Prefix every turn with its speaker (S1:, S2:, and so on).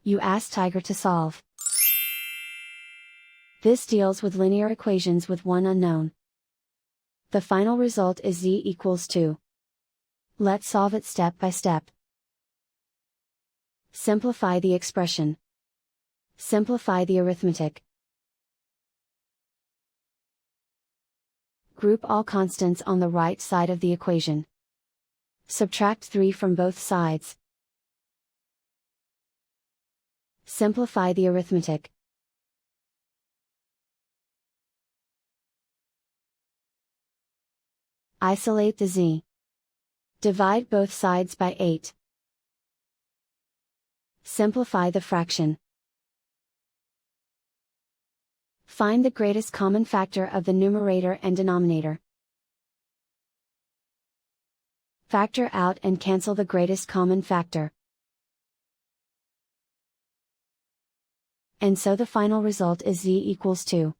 S1: You ask Tiger to solve. This deals with linear equations with one unknown. The final result is z equals 2. Let's solve it step by step. Simplify the expression. Simplify the arithmetic. Group all constants on the right side of the equation. Subtract 3 from both sides. Simplify the arithmetic. Isolate the z. Divide both sides by 8. Simplify the fraction. Find the greatest common factor of the numerator and denominator. Factor out and cancel the greatest common factor. And so the final result is z equals 2.